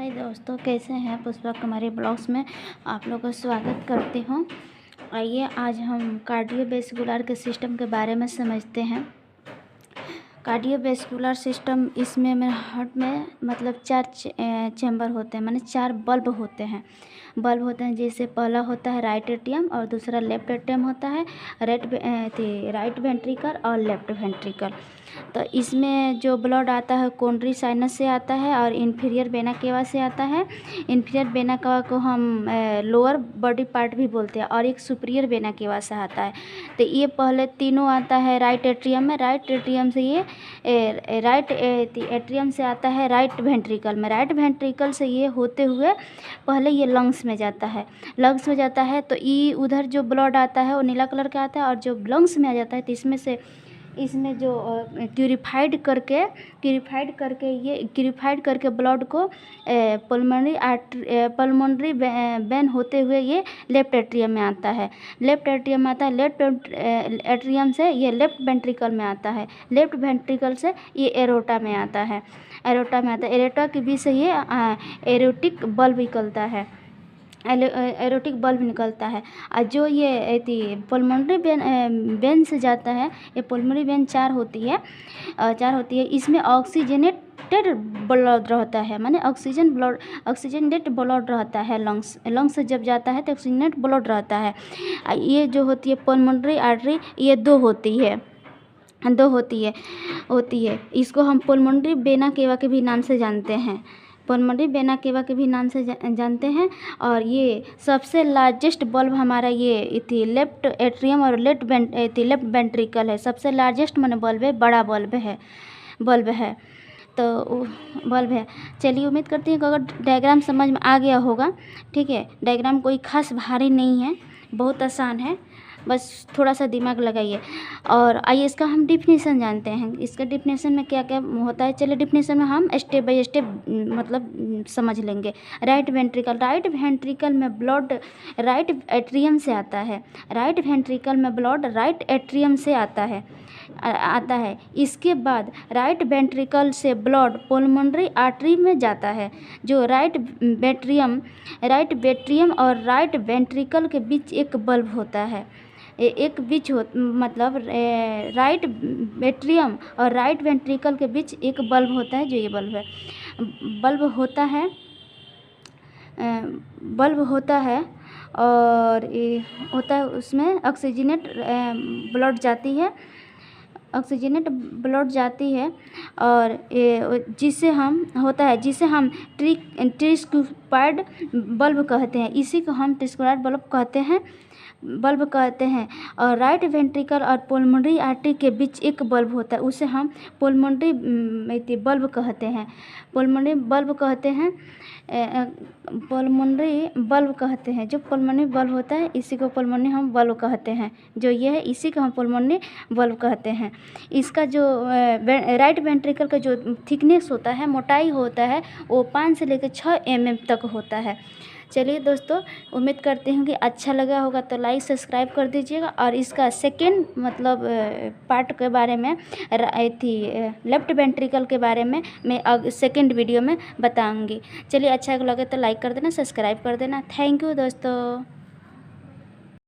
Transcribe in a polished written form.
हाय दोस्तों, कैसे हैं। पुष्पा कुमारी ब्लॉग्स में आप लोगों का स्वागत करती हूँ। आइए आज हम कार्डियोवैस्कुलर के सिस्टम के बारे में समझते हैं। कार्डियोवैस्कुलर सिस्टम, इसमें मेरे हार्ट में मतलब 4 चैम्बर होते हैं, माने 4 बल्ब होते हैं। जैसे पहला होता है राइट एट्रियम और दूसरा लेफ्ट एट्रियम होता है, राइट वेंट्रिकल और लेफ्ट वेंट्रिकल। तो इसमें जो ब्लड आता है कोरोनरी साइनस से आता है और इन्फीरियर वेना केवा से आता है। इन्फीरियर वेना केवा को हम लोअर बॉडी पार्ट भी बोलते हैं और एक सुपीरियर वेना केवा से आता है। तो ये पहले तीनों आता है राइट एट्रियम में। राइट एट्रियम से ये राइट एट्रियम से आता है राइट वेंट्रिकल में। राइट वेंट्रिकल से ये होते हुए पहले ये लंग्स में जाता है। तो ये उधर जो ब्लड आता है वो नीला कलर का आता है और जो लंग्स में आ जाता है तो इसमें जो प्यूरिफाइड करके ब्लड को पल्मोनरी वेन होते हुए ये लेफ्ट एट्रियम में आता है। लेफ्ट एट्रियम से ये लेफ्ट वेंट्रिकल में आता है। लेफ्ट वेंट्रिकल से ये एरोटा में आता है। एरोटा के बीच से ये एरोटिक बल्ब निकलता है। और जो ये पल्मोनरी वेन से जाता है, ये पल्मोनरी वेन 4 होती है। इसमें ऑक्सीजनेटेड ब्लड रहता है, माने ऑक्सीजनेटेड ब्लड रहता है। लंग्स से जब जाता है तो ऑक्सीजनेट ब्लड रहता है। ये जो होती है पल्मोनरी आर्टरी, ये 2 होती है। इसको हम पल्मोनरी वेना केवा के भी नाम से जानते हैं। और ये सबसे लार्जेस्ट बल्ब हमारा ये लेफ्ट एट्रियम और लेफ्ट वेंट्रिकल है। सबसे लार्जेस्ट माने बल्ब है, बड़ा बल्ब है। चलिए, उम्मीद करती हूँ कि अगर डायग्राम समझ में आ गया होगा। ठीक है, डायग्राम कोई खास भारी नहीं है, बहुत आसान है, बस थोड़ा सा दिमाग लगाइए। और आइए इसका हम डिफिनेशन जानते हैं। इसका डिफिनेशन में क्या क्या होता है, चलिए डिफिनेशन में हम स्टेप बाय स्टेप मतलब समझ लेंगे। राइट वेंट्रिकल में ब्लड राइट एट्रियम से आता है। इसके बाद राइट वेंट्रिकल से ब्लड पल्मोनरी आर्टरी में जाता है। जो राइट वेट्रियम और राइट वेंट्रिकल के बीच एक बल्ब होता है। राइट वेट्रियम और राइट वेंट्रिकल के बीच एक बल्ब होता है, जो ये बल्ब है। बल्ब होता है और ये होता है, उसमें ऑक्सीजनेट ब्लड जाती है और जिसे हम ट्रिस्क्वायड बल्ब कहते हैं। इसी को हम ट्रिस्क्वायड बल्ब कहते हैं। और राइट वेंट्रिकल और पल्मोनरी आर्टरी के बीच एक बल्ब होता है, उसे हम पल्मोनरी बल्ब कहते हैं। जो पल्मोनरी बल्ब होता है, इसी को पल्मोनरी हम बल्ब कहते हैं। जो ये है, इसी को हम पल्मोनरी बल्ब कहते हैं। इसका जो राइट वेंट्रिकल का जो थिकनेस होता है, मोटाई होता है, वो 5 से लेकर 6 mm तक होता है। चलिए दोस्तों, उम्मीद करती हूँ कि अच्छा लगा होगा तो लाइक सब्सक्राइब कर दीजिएगा। और इसका सेकेंड मतलब पार्ट के बारे में, लेफ्ट वेंट्रिकल के बारे में मैं सेकेंड वीडियो में बताऊँगी। चलिए, अच्छा लगे तो लाइक कर देना, सब्सक्राइब कर देना। थैंक यू दोस्तों।